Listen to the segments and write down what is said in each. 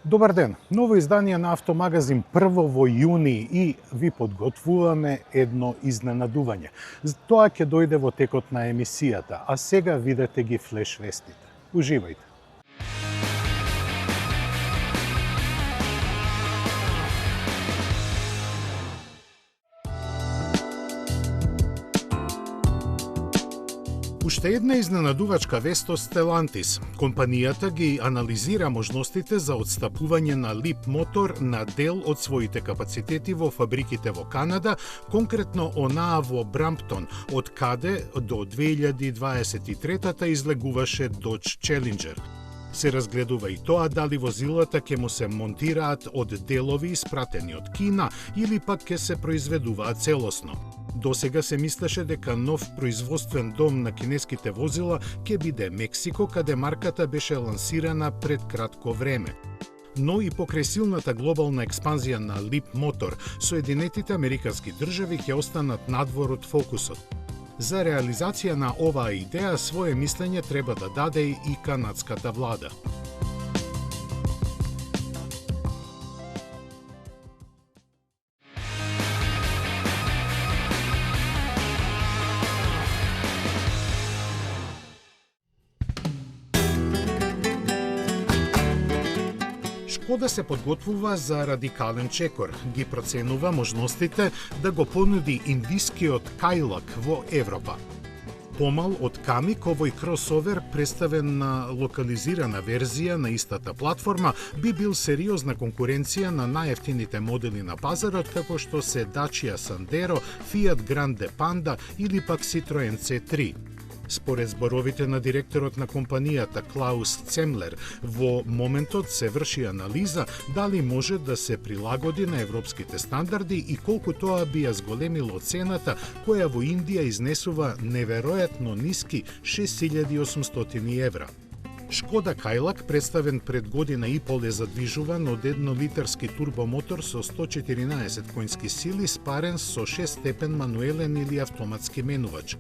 Добар ден, ново издание на Автомагазин прво во јуни и ви подготвуваме едно изненадување. Тоа ќе дојде во текот на емисијата, а сега видете ги флеш вестите. Уживајте! Уште една изненадувачка вест од Stellantis. Компанијата ги анализира можностите за отстапување на Leapmotor на дел од своите капацитети во фабриките во Канада, конкретно онаа во Брамптон, од каде до 2023 излегуваше Dodge Challenger. Се разгледува и тоа дали возилата ќе му се монтираат од делови испратени од Кина или пак ќе се произведуваат целосно. Досега се мислеше дека нов производствен дом на кинеските возила ќе биде Мексико, каде марката беше лансирана пред кратко време. Но и покрај силната глобална експанзија на Leapmotor, Соединетите Американски држави ќе останат надвор од фокусот. За реализација на оваа идеја свое мислење треба да даде и канадската влада. Шкода се подготвува за радикален чекор, ги проценува можностите да го понуди индискиот Кајлак во Европа. Помал од Камик, овој кросовер, представен на локализирана верзија на истата платформа, би бил сериозна конкуренција на најефтините модели на пазарот, како што се Dacia Sandero, Fiat Grande Panda или пак Citroen C3. Според зборовите на директорот на компанијата Клаус Цемлер, во моментот се врши анализа дали може да се прилагоди на европските стандарди и колку тоа би ја зголемило цената, која во Индија изнесува неверојатно ниски 6800 евра. Шкода Кајлак, представен пред година и пол, е задвижуван од еднолитарски турбомотор со 114 коњски сили, спарен со 6-степен мануелен или автоматски менувач.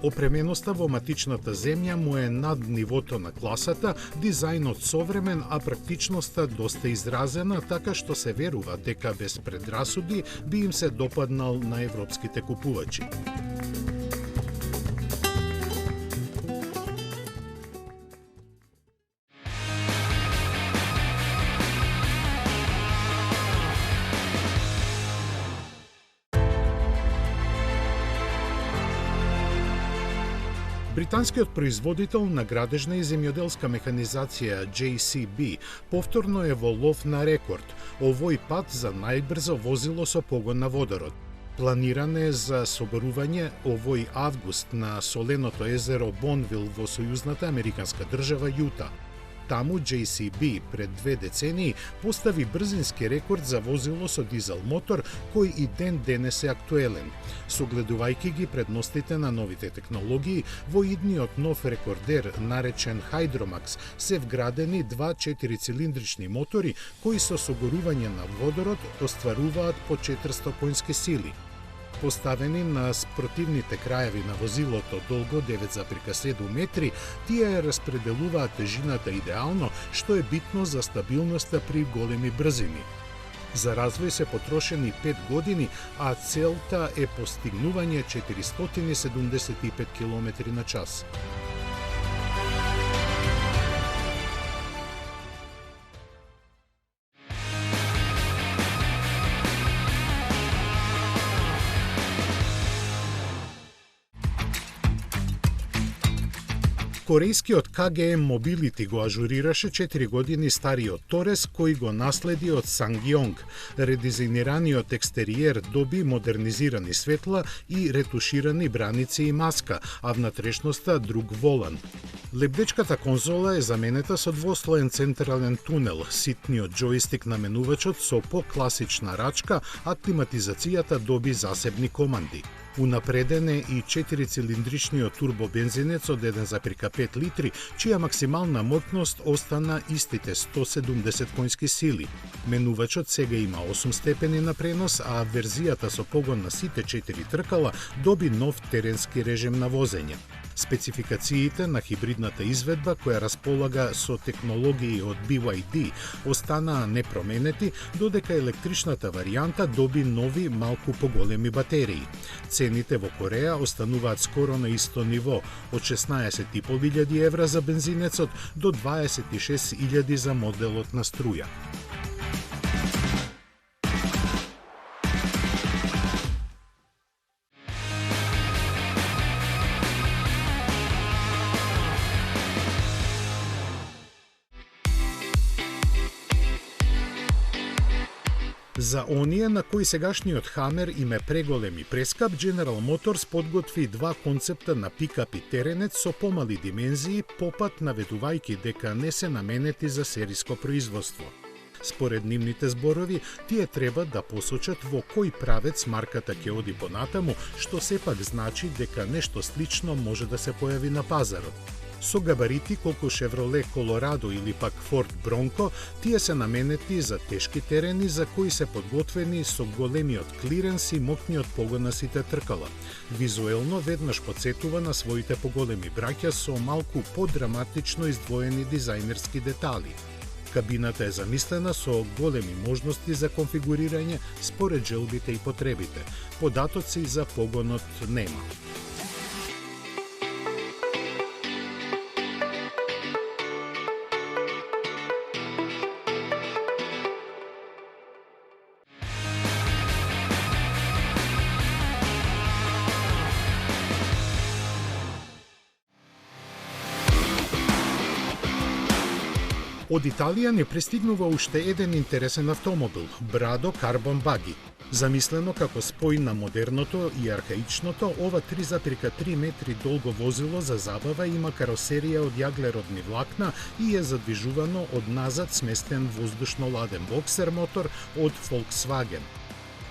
Опременоста во матичната земја му е над нивото на класата, дизајнот современ, а практичноста доста изразена, така што се верува дека без предрасуди би им се допаднал на европските купувачи. Британскиот производител на градежна и земјоделска механизација JCB повторно е во лов на рекорд, овој пат за најбрзо возило со погон на водород. Планиран е за соборување овој август на соленото езеро Бонвил во сојузната американска држава Јута. Таму JCB пред 2 децении постави брзински рекорд за возило со дизел мотор, кој и ден денес е актуелен. Согледувајќи ги предностите на новите технологии, во идниот нов рекордер, наречен Hydromax, се вградени два 4-цилиндрични мотори, кои со согорување на водород остваруваат по 400 коњски сили. Поставени на спротивните крајеви на возилото долго 9,7 метри, тие ја распределуваат тежината идеално, што е битно за стабилноста при големи брзини. За развој се потрошени 5 години, а целта е постигнување 475 км на час. Корејскиот KGM Mobility го ажурираше 4 години стариот Торес, кој го наследи од Сангјонг. Редизајнираниот екстериер доби модернизирани светла и ретуширани браници и маска, а внатрешноста друг волан. Лебдечката конзола е заменета со двослоен централен тунел, ситниот џојстик на менувачот со покласична рачка, а климатизацијата доби засебни команди. Унапреден е и 4-цилиндричниот турбобензинец од 1,5 литри, чија максимална моќност остана истите 170 коњски сили. Менувачот сега има 8 степени на пренос, а верзијата со погон на сите 4 тркала доби нов теренски режим на возење. Спецификациите на хибридната изведба, која располага со технологии од BYD, останаа непроменети, додека електричната варијанта доби нови малку поголеми батерии. Цените во Кореја остануваат скоро на исто ниво, од 16.500 евра за бензинецот до 26.000 за моделот на струја. За оние на кои сегашниот Хамер им е преголем и прескап, General Motors подготви два концепта на пикап и теренец со помали димензии, попат наведувајќи дека не се наменети за сериско производство. Според нивните зборови, тие треба да посочат во кој правец марката ќе оди понатаму, што сепак значи дека нешто слично може да се појави на пазарот. Со габарити колку Chevrolet Colorado или пак Ford Bronco, тие се наменети за тешки терени за кои се подготвени со големиот клиренс и моќниот погон на сите тркала. Визуелно веднаш потсетува на своите поголеми браќа со малку подраматично издвоени дизајнерски детали. Кабината е замислена со големи можности за конфигурирање според желбите и потребите. Податоци за погонот нема. Од Италија не пристигнува уште еден интересен автомобил – Brado Carbon Buggy. Замислено како спој на модерното и архаичното, ова 3,3 метри долго возило за забава има каросерија од јаглеродни влакна и е задвижувано од назад сместен воздушно-ладен боксер мотор од Volkswagen.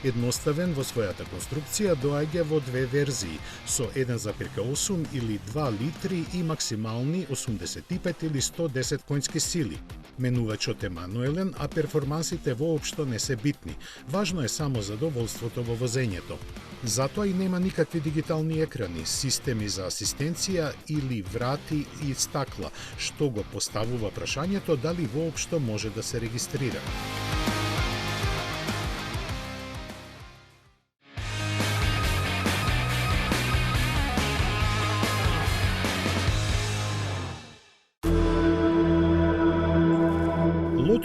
Едноставен во својата конструкција, доаѓа во две верзии, со 1,8 или 2 литри и максимални 85 или 110 конски сили. Менувачот е мануелен, а перформансите воопшто не се битни. Важно е само задоволството во возењето. Затоа и нема никакви дигитални екрани, системи за асистенција или врати и стакла, што го поставува прашањето дали воопшто може да се регистрира.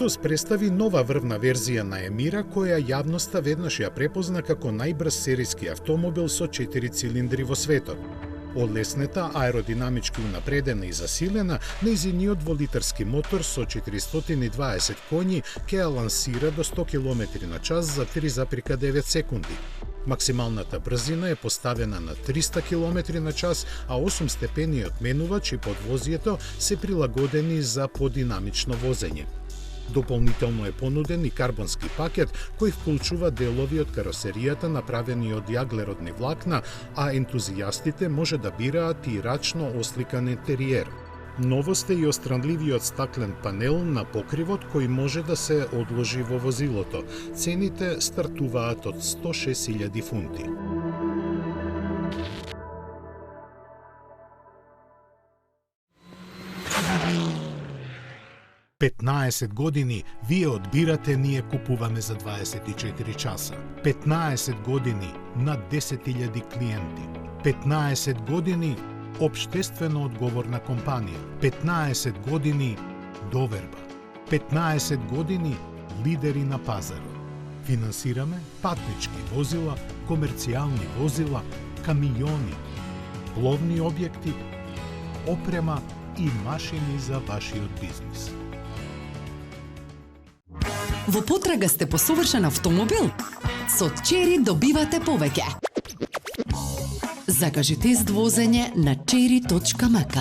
Lotus представи нова врвна верзија на Emira, која јавноста веднаш ја препозна како најбрз сериски автомобил со 4 цилиндри во светот. Олеснета, аеродинамички унапредена и засилена, нејзиниот дволитарски мотор со 420 коњи ќе ја лансира до 100 км на час за 3,9 секунди. Максималната брзина е поставена на 300 км на час, а 8-степениот менувач и подвозието се прилагодени за подинамично возење. Дополнително е понуден и карбонски пакет, кој вклучува делови од каросеријата направени од јаглеродни влакна, а ентузијастите може да бираат и рачно осликан интериер. Новост е и остранливиот стаклен панел на покривот кој може да се одложи во возилото. Цените стартуваат од 106.000 фунти. Петнаесет години вие одбирате, ние купуваме за 24 часа. 15 години над 10.000 клиенти. 15 години општествено одговорна компанија. 15 години доверба. 15 години лидери на пазарот. Финансираме патнички возила, комерцијални возила, камиони, пловни објекти, опрема и машини за вашиот бизнис. Во потрага сте по совршен автомобил? Со Chery добивате повеќе. Закажи тест возење на chery.mk.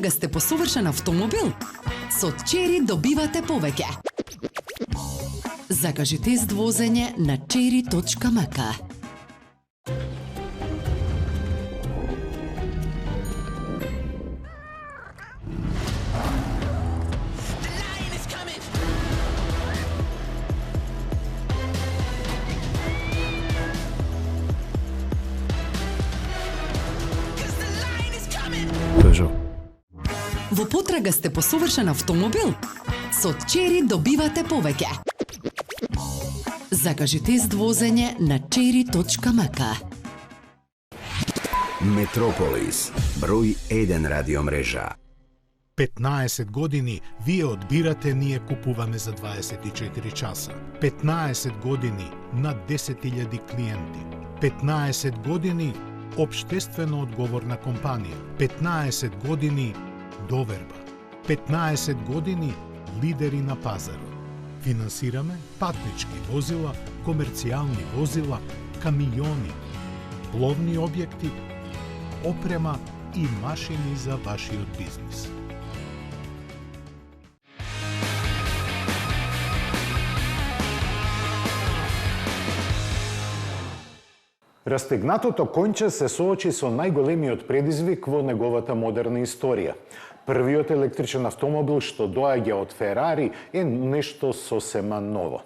потрага сте по совршен автомобил? Со Чери добивате повеќе. Закажи тест возење на cherry.mk. Во потрага сте по совршен автомобил? Со Чери добивате повеќе. Закажи тест возење на cherry.mk. Метрополис, број 1 радиомрежа. 15 години вие одбирате, ние купуваме за 24 часа. 15 години над 10.000 клиенти. 15 години општествено одговорна компанија. 15 години доверба. 15 години лидери на пазарот. Финансираме патнички возила, комерцијални возила, камиони, пловни објекти, опрема и машини за вашиот бизнис. Растегнатото конче се соочи со најголемиот предизвик во неговата модерна историја. Првиот електричен автомобил што доаѓа од Ферари е нешто сосема ново.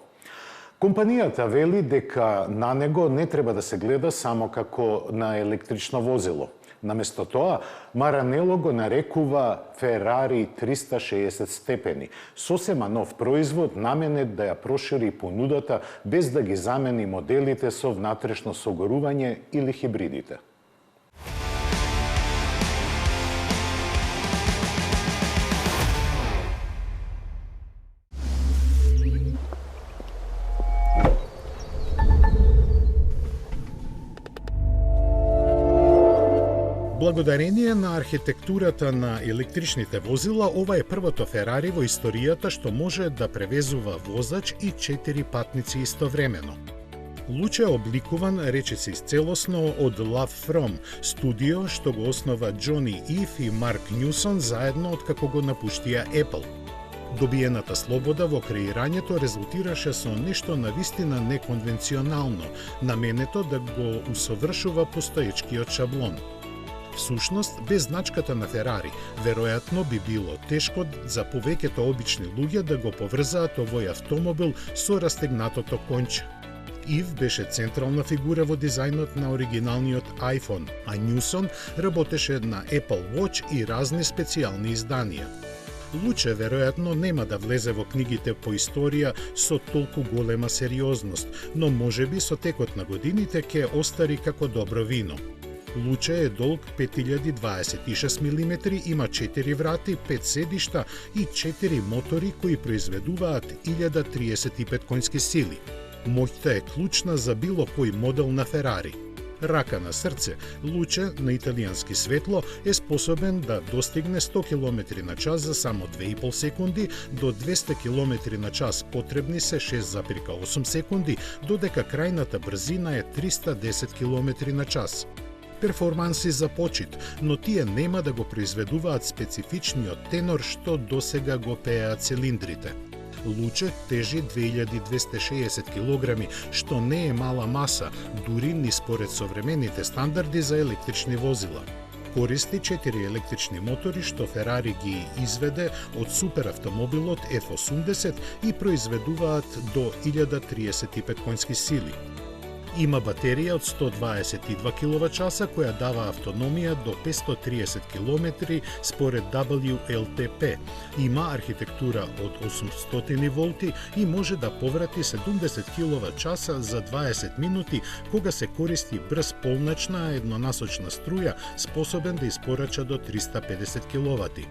Компанијата вели дека на него не треба да се гледа само како на електрично возило. Наместо тоа, Маранело го нарекува Ферари 360 степени, сосема нов производ наменет да ја прошири понудата без да ги замени моделите со внатрешно согорување или хибридите. Благодарение на архитектурата на електричните возила, ова е првото Ферари во историјата што може да превезува возач и 4 патници истовремено. Луче е обликуван речиси целосно од Love From, студио што го основа Џони Ив и Марк Ньюсон заедно откако го напуштија Apple. Добиената слобода во креирањето резултираше со нешто навистина неконвенционално, наменето да го усовршува постоечкиот шаблон. Всушност, без значката на Ферари, веројатно би било тешко за повеќето обични луѓе да го поврзаат овој автомобил со растегнатото конче. Ив беше централна фигура во дизајнот на оригиналниот iPhone, а Ньюсон работеше на Apple Watch и разни специјални изданија. Луче веројатно нема да влезе во книгите по историја со толку голема сериозност, но можеби со текот на годините ќе остари како добро вино. Луче е долг 5026 мм, има 4 врати, 5 седишта и 4 мотори кои произведуваат 1035 конски сили. Моќта е клучна за било кој модел на Ферари. Рака на срце, Луче на италијански светло е способен да достигне 100 км на час за само 2,5 секунди, до 200 км на час потребни се 6,8 секунди, додека крајната брзина е 310 км на час. Перформанси за почит, но тие нема да го произведуваат специфичниот тенор што досега го пееат цилиндрите. Луче тежи 2260 кг, што не е мала маса, дури ни според современите стандарди за електрични возила. Користи 4 електрични мотори што Ферари ги изведе од суперавтомобилот F80 и произведуваат до 1035 конски сили. Има батерија од 122 киловатчаса која дава автономија до 530 км според WLTP. Има архитектура од 800 волти и може да поврати 70 киловатчаса за 20 минути кога се користи брз полночна еднонасочна струја способен да испорача до 350 киловати.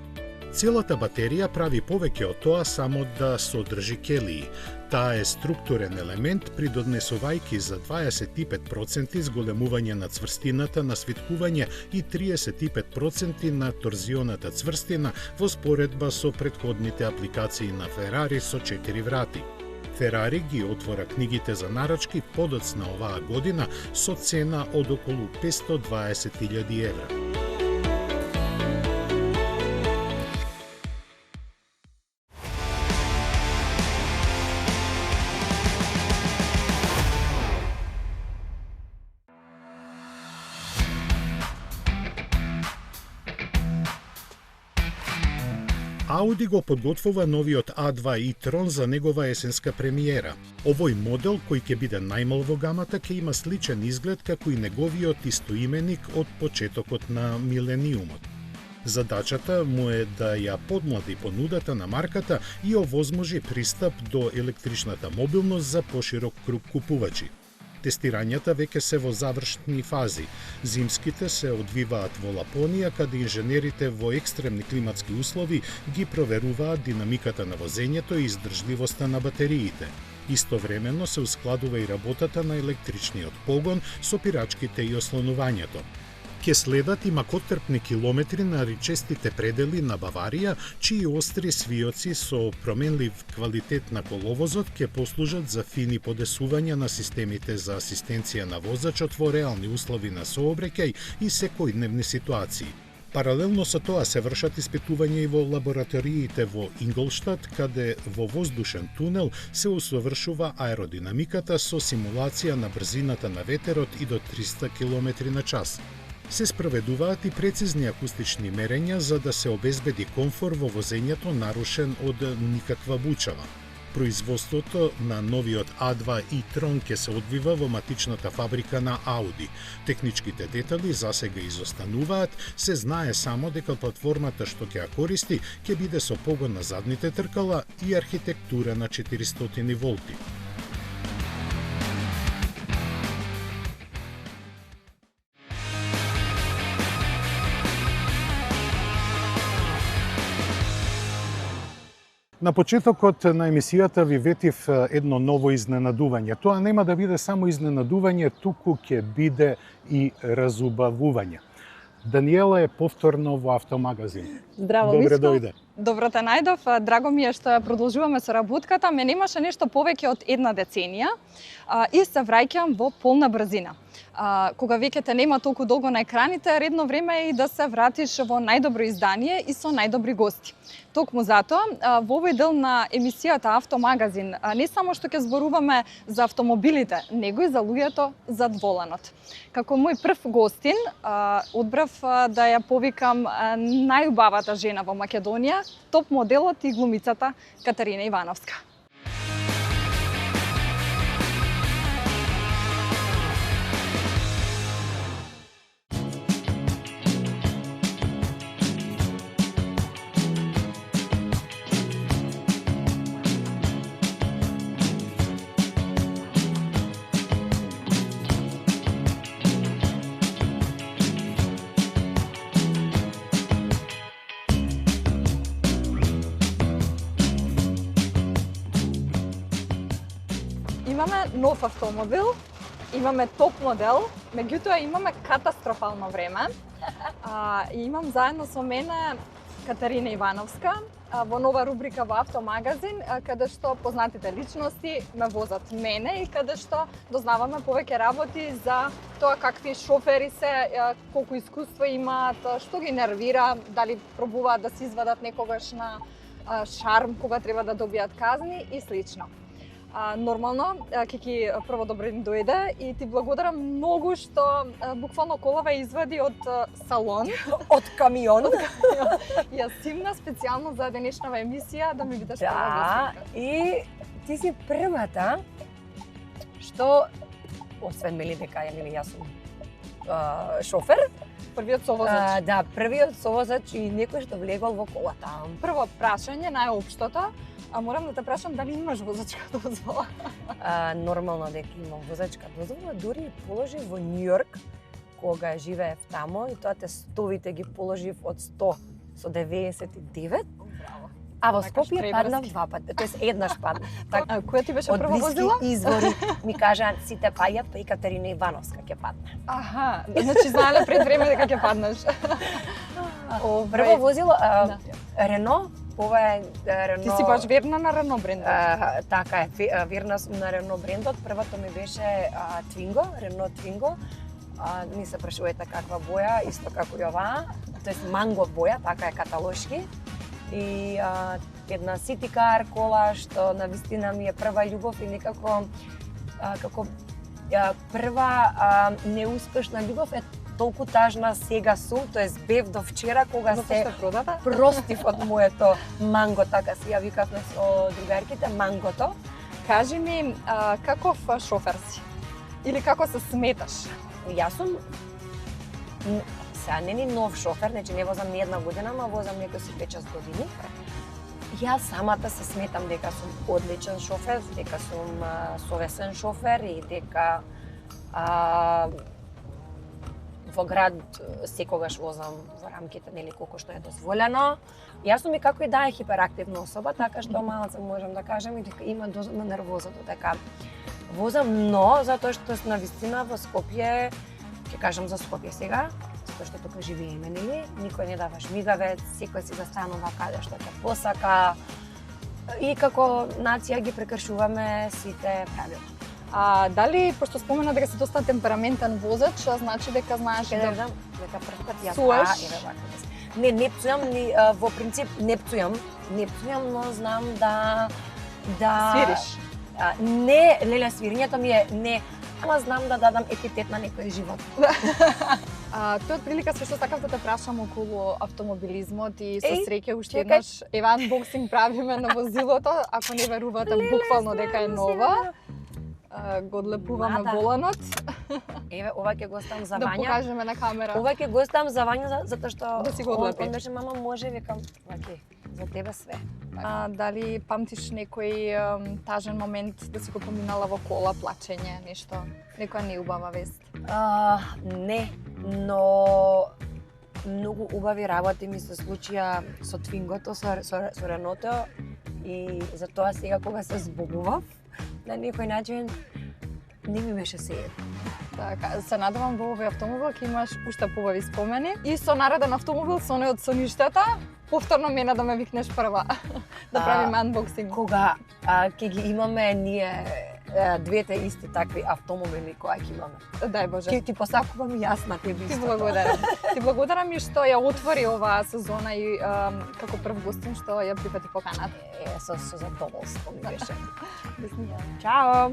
Целата батерија прави повеќе од тоа само да содржи келии. Таа е структурен елемент, придонесувајќи за 25% зголемување на цврстината на свиткување и 35% на торзионата цврстина во споредба со претходните апликации на Ферари со 4 врати. Ферари ги отвора книгите за нарачки подоцна оваа година со цена од околу 520.000 евра. Audi го подготвува новиот A2 e-tron за негова есенска премиера. Овој модел, кој ќе биде најмал во гамата, ќе има сличен изглед како и неговиот истоименик од почетокот на милениумот. Задачата му е да ја подмлади понудата на марката и овозможи пристап до електричната мобилност за поширок круг купувачи. Тестирањата веќе се во завршни фази. Зимските се одвиваат во Лапонија, каде инженерите во екстремни климатски услови ги проверуваат динамиката на возењето и издржливоста на батериите. Истовремено се ускладува и работата на електричниот погон со пирачките и ослонувањето. Ке следат и макотрпни километри на речестите предели на Баварија, чии остри свиоци со променлив квалитет на коловозот ќе послужат за фини подесувања на системите за асистенција на возачот во реални услови на сообраќај и секојдневни ситуации. Паралелно со тоа се вршат испитувања и во лабораториите во Инголштад, каде во воздушен тунел се усовршува аеродинамиката со симулација на брзината на ветерот и до 300 км на час. Се спроведуваат и прецизни акустични мерења за да се обезбеди комфор во возењето нарушен од никаква бучава. Производството на новиот A2 e-tron ќе се одвива во матичната фабрика на Audi. Техничките детали засега изостануваат, се знае само дека платформата што ќе ја користи ќе биде со погон на задните тркала и архитектура на 400 волти. На почетокот на емисијата ви ветив едно ново изненадување. Тоа нема да биде само изненадување, туку ќе биде и разубавување. Даниела е повторно во Автомагазин. Здраво, Добре Мишко. дојде. Добро те најдов. Драго ми е што ја продолжуваме со работката. Ме немаше нешто повеќе од една деценија и се враќам во полна брзина. Кога веќе те нема толку долго на екраните, редно време е и да се вратиш во најдобро издание и со најдобри гости. Токму затоа, во овој дел на емисијата Автомагазин, не само што ќе зборуваме за автомобилите, него и за луѓето зад воланот. Како мој прв гостин, одбрав да ја повикам најубавата жена во Македонија, топ моделот и глумицата Катарина Ивановска. Имаме нов автомобил, имаме топ модел, меѓутоа имаме катастрофално време. И имам заедно со мене Катарина Ивановска во нова рубрика во Автомагазин, каде што познатите личности ме возат мене и каде што дознаваме повеќе работи за тоа какви шофери се, колку искуство имаат, што ги нервира, дали пробуваат да се извадат некогаш на шарм кога треба да добијат казни и слично. Нормално, Кики, прво добро ден дојде и ти благодарам многу што буквално колава извади од салон. Од камион. Ја симна специјално за денешнава емисија да ми бидеш Да, прва гостинка. и ти си првата што, освен мели дека јас сум шофер, Првиот совозач. да, првиот совозач и некој што влегол во колата. Прво прашање, најопштото, морам да те прашам дали имаш возачка дозвола? Нормално дека имам возачка дозвола, дури и положив во Њујорк, кога живеев тамо и тоа тестовите ги положив од 100 со 99. Браво. А во Некаш Скопје пребрски. паднав два пати, тоест еднаш паднав. Така, Која ти беше од прва возила? блиски извори ми кажаа сите паѓа, па и Катерина Ивановска ќе падне. Аха, значи знаеле пред време дека ќе паднеш. Прво возило Да. Рено, ова е Рено. Ти си баш верна на Рено брендот. Така е, верна сум на Рено брендот. Првото ми беше Твинго, Рено Твинго. Не се прашувајте каква боја, исто како и оваа, тоест манго боја, така е каталошки. И една ситикар кола што на вистина ми е прва љубов и некако како прва неуспешна љубов е толку тажна сега сум, тоест бев до вчера кога се продава? Простив од моето манго, така си ја викавме со другарките, мангото. Кажи ми, каков шофер си? Или како се сметаш? Јас сум сега не нов шофер, значи не возам ни една година, ама возам некои си 5-6 години. Јас самата се сметам дека сум одличен шофер, дека сум совесен шофер и дека во град секогаш возам во рамките нели колку што е дозволено. Јас сум и како и да е хиперактивна особа, така што малце можам да кажам и дека има дозна нервоза додека возам, но затоа што навистина во Скопје, ќе кажам за Скопје сега, затоа што тука живееме, нели? Никој не дава жмигавец, секој си застанува каде што ќе посака и како нација ги прекршуваме сите правила. Дали, пошто спомена дека си доста темпераментен возач, значи дека знаеш дека прв пат ја пцуеш? Не пцујам, во принцип не пцујам, но знам да свириш. Не, леле, свирењето ми е не, ама знам да дадам епитет на некој живот. Тој од прилика се што сакав да те прашам околу автомобилизмот и со среќа уште еднаш ева анбоксинг правиме на возилото, ако не верувате буквално дека е нова. Го одлепуваме воланот. Еве, ова ќе го оставам за Вања. Да покажеме на камера. Ова ќе го оставам за Вања затоа што да си го одлепи. Он беше мама може, викам, ваќе, за тебе све. Дали памтиш некој тажен момент да си го поминала во кола, плачење, нешто, некоја неубава вест? Не, но многу убави работи ми се случија со Твингото, со Реното и затоа сега кога се збогував, на некој начин не ми беше сеет. Така, се надевам во овој автомобил ќе имаш уште побави спомени и со нареден автомобил со оној од соништата, повторно мене да ме викнеш прва да правиме анбоксинг. Кога ќе ги имаме ние двете исти такви автомобили кои ќе имаме. Дај Боже. Ќе ти посакувам и јас на тебе исто. Ти благодарам. Ти благодарам и што ја отвори оваа сезона и како прв гостин што ја прифати поканата. Со задоволство ми беше. Чао.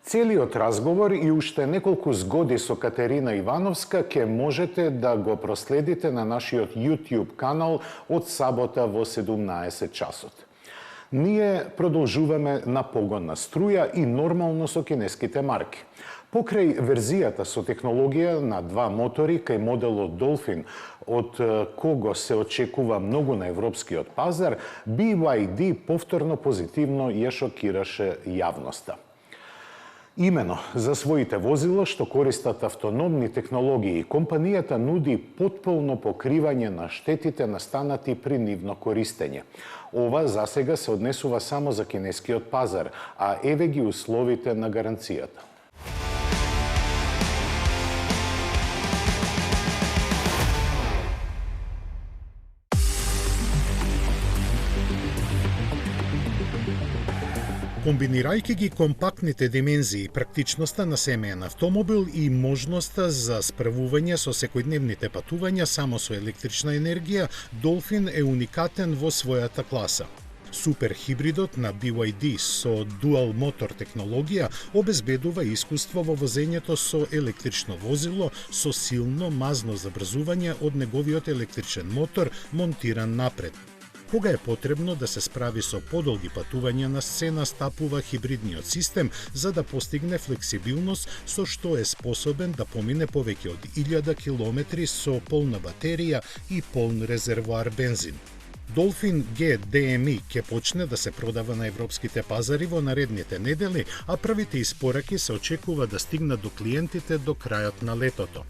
Целиот разговор и уште неколку згоди со Катерина Ивановска ќе можете да го проследите на нашиот YouTube канал од сабота во 17 часот. Ние продолжуваме на погонна струја и нормално со кинеските марки. Покрај верзијата со технологија на 2 мотори кај моделот Dolphin, од кого се очекува многу на европскиот пазар, BYD повторно позитивно ја шокираше јавноста. Имено за своите возила што користат автономни технологии, компанијата нуди потполно покривање на штетите настанати при нивно користење. Ова засега се однесува само за кинескиот пазар, а еве ги условите на гаранцијата. Комбинирајќи ги компактните димензии, практичноста на семеен автомобил и можноста за справување со секојдневните патувања само со електрична енергија, Dolphin е уникатен во својата класа. Суперхибридот на BYD со дуал мотор технологија обезбедува искуство во возењето со електрично возило со силно мазно забрзување од неговиот електричен мотор монтиран напред. Кога е потребно да се справи со подолги патувања, на сцена стапува хибридниот систем за да постигне флексибилност со што е способен да помине повеќе од 1000 километри со полна батерија и полн резервоар бензин. Dolphin G DMI ќе почне да се продава на европските пазари во наредните недели, а првите испораки се очекува да стигнат до клиентите до крајот на летото.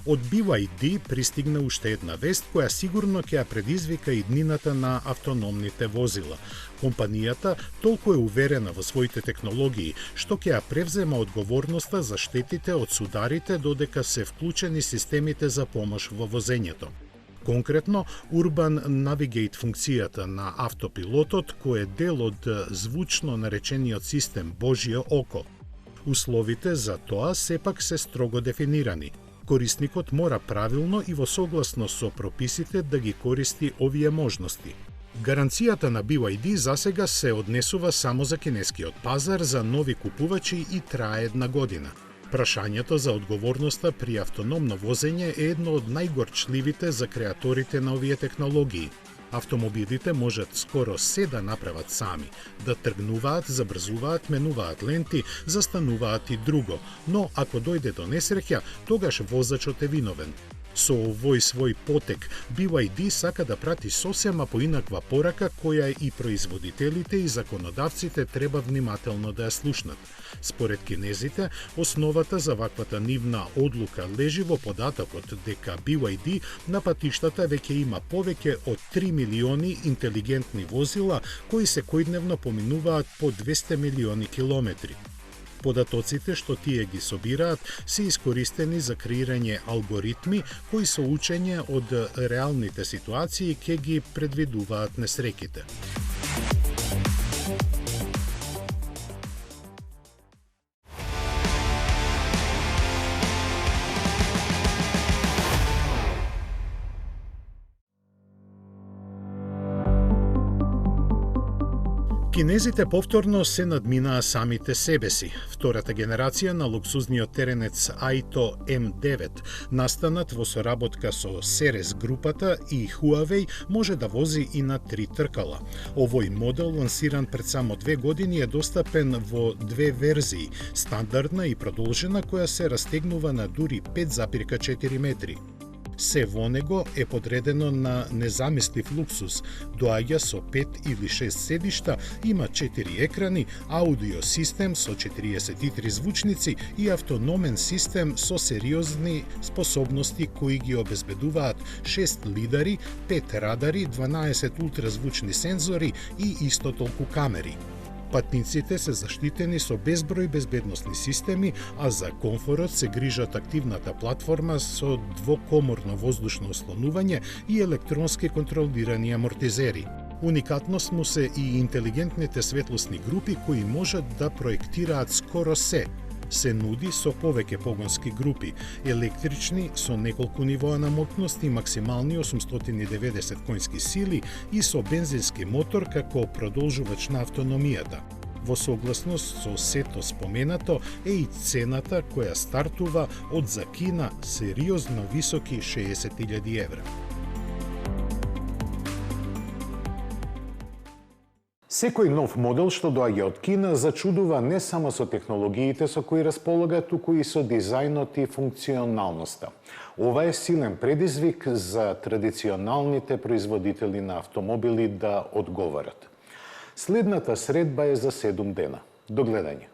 Од BYD пристигна уште една вест која сигурно ќе ја предизвика и днината на автономните возила. Компанијата толку е уверена во своите технологии што ќе ја превзема одговорноста за штетите од сударите додека се вклучени системите за помош во возењето. Конкретно, Urban Navigate функцијата на автопилотот кој е дел од звучно наречениот систем Божје око. Условите за тоа сепак се строго дефинирани. Корисникот мора правилно и во согласно со прописите да ги користи овие можности. Гаранцијата на BYD засега се однесува само за кинескиот пазар за нови купувачи и трае 1 година. Прашањето за одговорноста при автономно возење е едно од најгорчливите за креаторите на овие технологии. Автомобилите можат скоро се да направат сами, да тргнуваат, забрзуваат, менуваат ленти, застануваат и друго, но ако дојде до несреќа, тогаш возачот е виновен. Со овој свој потек, BYD сака да прати сосема поинаква порака која и производителите и законодавците треба внимателно да ја слушнат. Според кинезите, основата за ваквата нивна одлука лежи во податокот дека BYD на патиштата веќе има повеќе од 3 милиони интелигентни возила кои секојдневно поминуваат по 200 милиони километри. Податоците што тие ги собираат се искористени за креирање алгоритми кои со учење од реалните ситуации ќе ги предвидуваат несреќите. Кинезите повторно се надминаа самите себе си. Втората генерација на луксузниот теренец Aito M9, настанат во соработка со Ceres групата и Huawei, може да вози и на 3 тркала. Овој модел, лансиран пред само 2 години, е достапен во 2 верзии, стандардна и продолжена, која се растегнува на дури 5,4 метри. Се во него е подредено на незамислив луксус, доаѓа со 5 или 6 седишта, има 4 екрани, аудио систем со 43 звучници и автономен систем со сериозни способности кои ги обезбедуваат 6 лидари, 5 радари, 12 ултразвучни сензори и исто толку камери. Патниците се заштитени со безброј безбедносни системи, а за комфорот се грижат активната платформа со двокоморно воздушно ослонување и електронски контролирани амортизери. Уникатност му се и интелигентните светлосни групи кои можат да проектираат скоро се нуди со повеќе погонски групи, електрични со неколку нивоа на моќност и максимални 890 конски сили и со бензински мотор како продолжувач на автономијата. Во согласност со сето споменато е и цената која стартува од за Кина сериозно високи 60.000 евра. Секој нов модел што доаѓа од Кина зачудува не само со технологиите со кои располага, туку и со дизајнот и функционалноста. Ова е силен предизвик за традиционалните производители на автомобили да одговорат. Следната средба е за 7 дена. До гледање.